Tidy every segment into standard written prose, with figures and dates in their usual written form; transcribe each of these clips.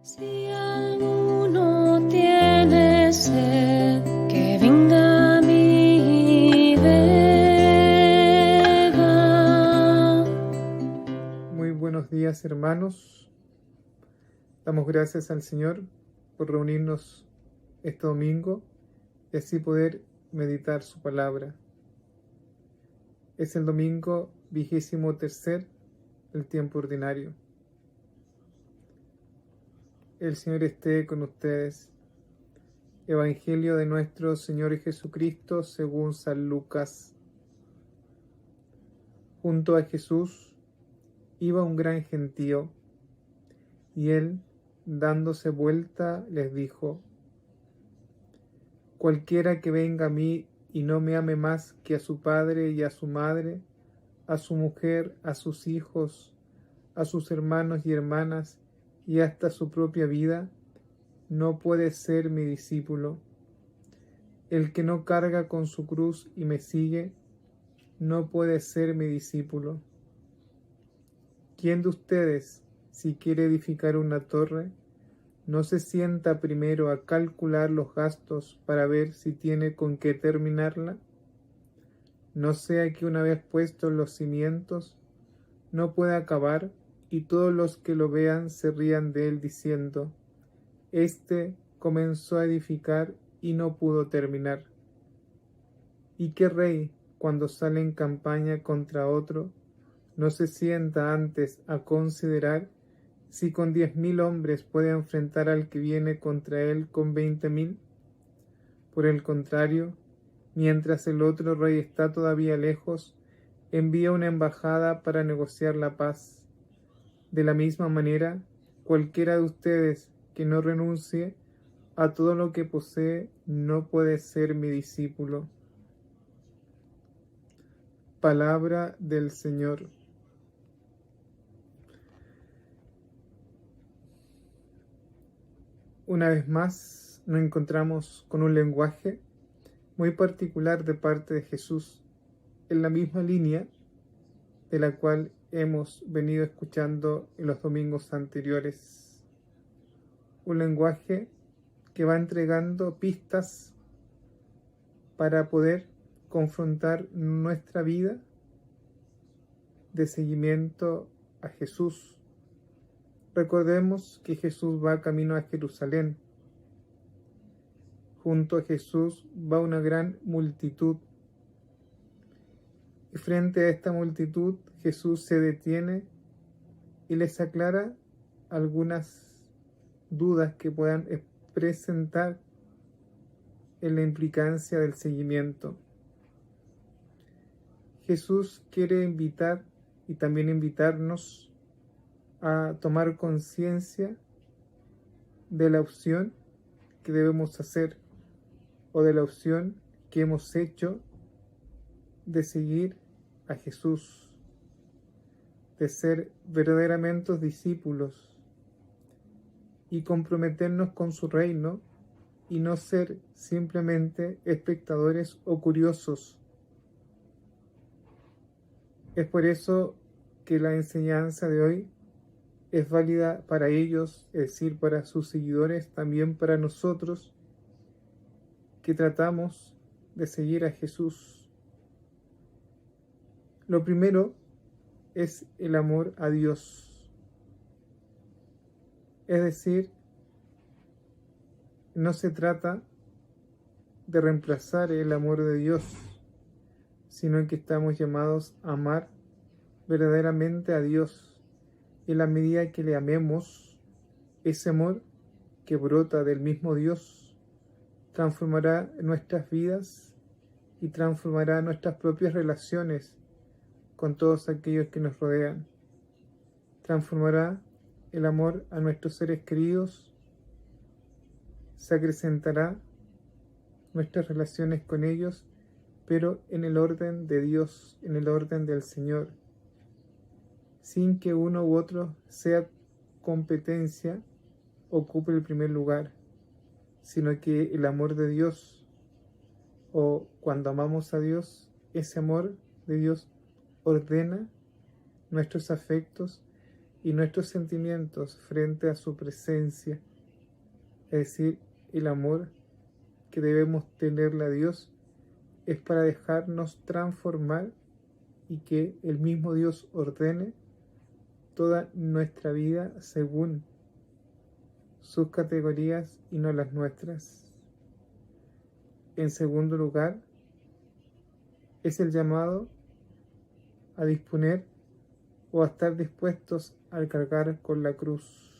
Si alguno tiene sed, que venga a mí y beba. Muy buenos días, hermanos. Damos gracias al Señor por reunirnos este domingo y así poder meditar su palabra. Es el domingo 23 del tiempo ordinario. El Señor esté con ustedes. Evangelio de nuestro Señor Jesucristo según San Lucas. Junto a Jesús iba un gran gentío, y él, dándose vuelta, les dijo: Cualquiera que venga a mí y no me ame más que a su padre y a su madre, a su mujer, a sus hijos, a sus hermanos y hermanas, y hasta su propia vida, no puede ser mi discípulo. El que no carga con su cruz y me sigue, no puede ser mi discípulo. ¿Quién de ustedes, si quiere edificar una torre, no se sienta primero a calcular los gastos para ver si tiene con qué terminarla? No sea que una vez puestos los cimientos, no pueda acabar, y todos los que lo vean se rían de él diciendo: Este comenzó a edificar y no pudo terminar. ¿Y qué rey, cuando sale en campaña contra otro, no se sienta antes a considerar si con 10.000 hombres puede enfrentar al que viene contra él con 20.000? Por el contrario, mientras el otro rey está todavía lejos, envía una embajada para negociar la paz. De la misma manera, cualquiera de ustedes que no renuncie a todo lo que posee no puede ser mi discípulo. Palabra del Señor. Una vez más nos encontramos con un lenguaje muy particular de parte de Jesús, en la misma línea de la cual hemos venido escuchando en los domingos anteriores. Un lenguaje que va entregando pistas para poder confrontar nuestra vida de seguimiento a Jesús. Recordemos que Jesús va camino a Jerusalén. Junto a Jesús va una gran multitud. Y frente a esta multitud, Jesús se detiene y les aclara algunas dudas que puedan presentar en la implicancia del seguimiento. Jesús quiere invitar y también invitarnos a tomar conciencia de la opción que debemos hacer o de la opción que hemos hecho de seguir a Jesús, de ser verdaderamente discípulos y comprometernos con su reino y no ser simplemente espectadores o curiosos. Es por eso que la enseñanza de hoy es válida para ellos, es decir, para sus seguidores, también para nosotros que tratamos de seguir a Jesús. Lo primero es el amor a Dios. Es decir, no se trata de reemplazar el amor de Dios, sino que estamos llamados a amar verdaderamente a Dios. Y en la medida que le amemos, ese amor que brota del mismo Dios transformará nuestras vidas y transformará nuestras propias relaciones con todos aquellos que nos rodean. Transformará el amor a nuestros seres queridos, se acrecentará nuestras relaciones con ellos, pero en el orden de Dios, en el orden del Señor, sin que uno u otro sea competencia, ocupe el primer lugar, sino que el amor de Dios, o cuando amamos a Dios, ese amor de Dios ordena nuestros afectos y nuestros sentimientos frente a su presencia, es decir, el amor que debemos tenerle a Dios, es para dejarnos transformar y que el mismo Dios ordene toda nuestra vida según sus categorías y no las nuestras. En segundo lugar, es el llamado a disponer o a estar dispuestos a cargar con la cruz.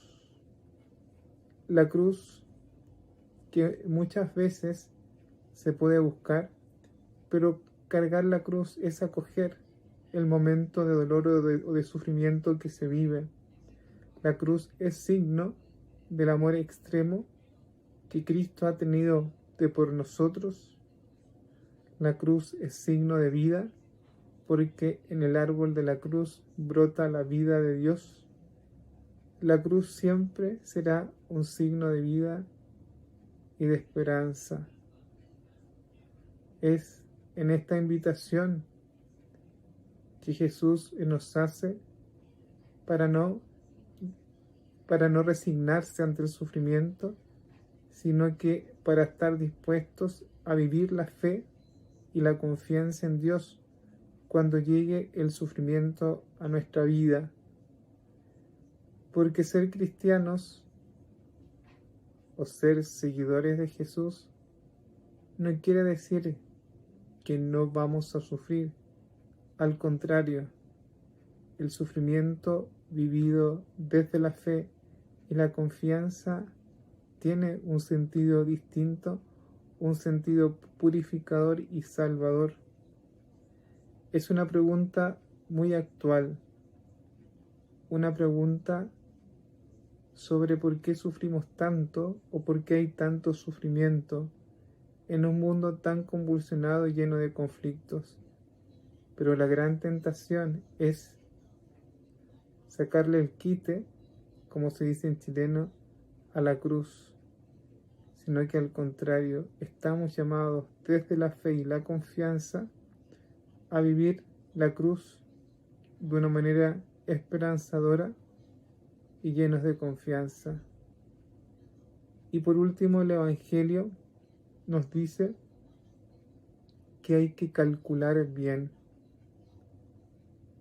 La cruz que muchas veces se puede buscar, pero cargar la cruz es acoger el momento de dolor o de sufrimiento que se vive. La cruz es signo del amor extremo que Cristo ha tenido de por nosotros. La cruz es signo de vida, porque en el árbol de la cruz brota la vida de Dios. La cruz siempre será un signo de vida y de esperanza. Es en esta invitación que Jesús nos hace para no resignarse ante el sufrimiento, sino que para estar dispuestos a vivir la fe y la confianza en Dios cuando llegue el sufrimiento a nuestra vida. Porque ser cristianos o ser seguidores de Jesús no quiere decir que no vamos a sufrir. Al contrario, el sufrimiento vivido desde la fe y la confianza tiene un sentido distinto, un sentido purificador y salvador. Es una pregunta muy actual, una pregunta sobre por qué sufrimos tanto o por qué hay tanto sufrimiento en un mundo tan convulsionado y lleno de conflictos. Pero la gran tentación es sacarle el quite, como se dice en chileno, a la cruz, sino que al contrario, estamos llamados desde la fe y la confianza a vivir la cruz de una manera esperanzadora y llenos de confianza. Y por último, el Evangelio nos dice que hay que calcular bien.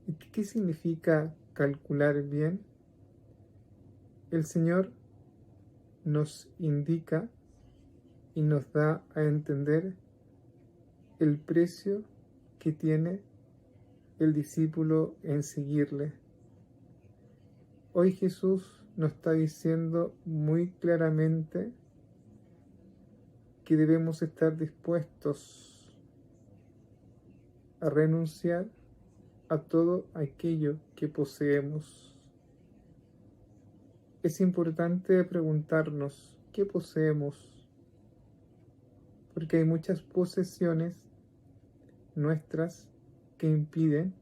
¿Y qué significa calcular bien? El Señor nos indica y nos da a entender el precio que tiene el discípulo en seguirle. Hoy Jesús nos está diciendo muy claramente que debemos estar dispuestos a renunciar a todo aquello que poseemos. Es importante preguntarnos qué poseemos, porque hay muchas posesiones nuestras que impiden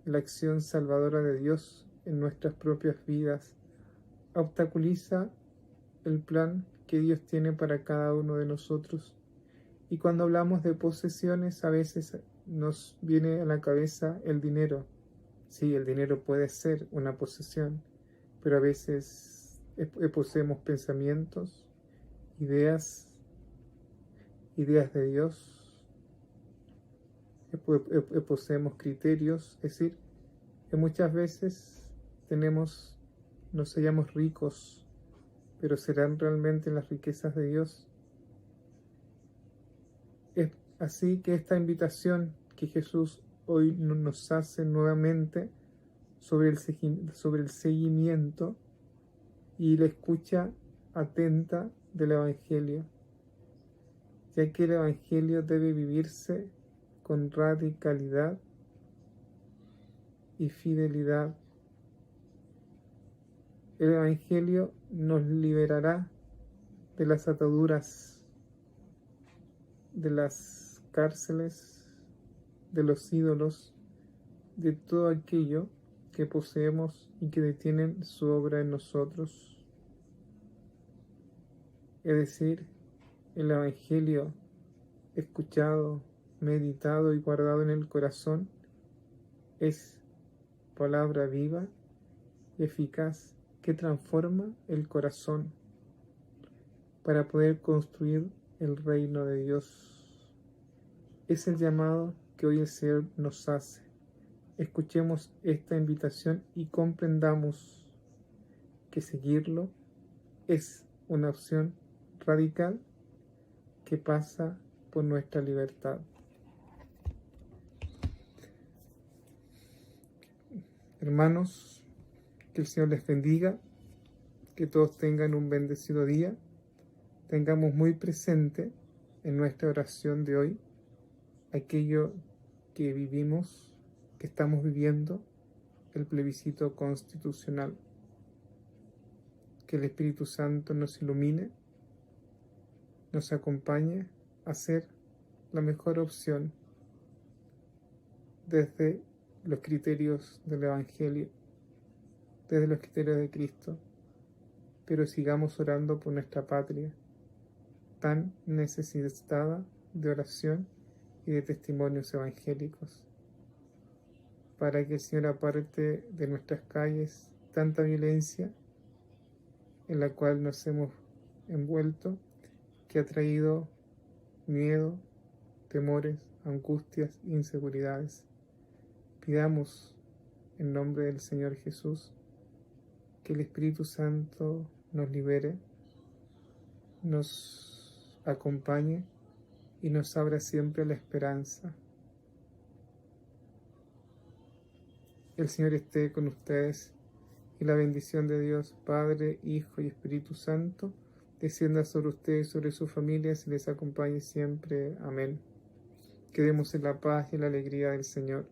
la acción salvadora de Dios en nuestras propias vidas, obstaculiza el plan que Dios tiene para cada uno de nosotros. Y cuando hablamos de posesiones, a veces nos viene a la cabeza el dinero. Sí, el dinero puede ser una posesión, pero a veces poseemos pensamientos, ideas de Dios, poseemos criterios, es decir, que muchas veces nos hallamos ricos, pero ¿serán realmente las riquezas de Dios? Es así que esta invitación que Jesús hoy nos hace nuevamente sobre el seguimiento y la escucha atenta del Evangelio, ya que el Evangelio debe vivirse con radicalidad y fidelidad. El Evangelio nos liberará de las ataduras, de las cárceles, de los ídolos, de todo aquello que poseemos y que detienen su obra en nosotros. Es decir, el Evangelio escuchado, meditado y guardado en el corazón es palabra viva y eficaz que transforma el corazón para poder construir el reino de Dios. Es el llamado que hoy el Señor nos hace. Escuchemos esta invitación y comprendamos que seguirlo es una opción radical que pasa por nuestra libertad. Hermanos, que el Señor les bendiga, que todos tengan un bendecido día, tengamos muy presente en nuestra oración de hoy aquello que vivimos, que estamos viviendo, el plebiscito constitucional. Que el Espíritu Santo nos ilumine, nos acompañe a hacer la mejor opción desde los criterios del Evangelio, desde los criterios de Cristo, pero sigamos orando por nuestra patria, tan necesitada de oración y de testimonios evangélicos, para que el Señor aparte de nuestras calles tanta violencia en la cual nos hemos envuelto, que ha traído miedo, temores, angustias, inseguridades. Pidamos en nombre del Señor Jesús que el Espíritu Santo nos libere, nos acompañe y nos abra siempre la esperanza. El Señor esté con ustedes y la bendición de Dios, Padre, Hijo y Espíritu Santo, descienda sobre ustedes y sobre sus familias y les acompañe siempre. Amén. Quedemos en la paz y en la alegría del Señor.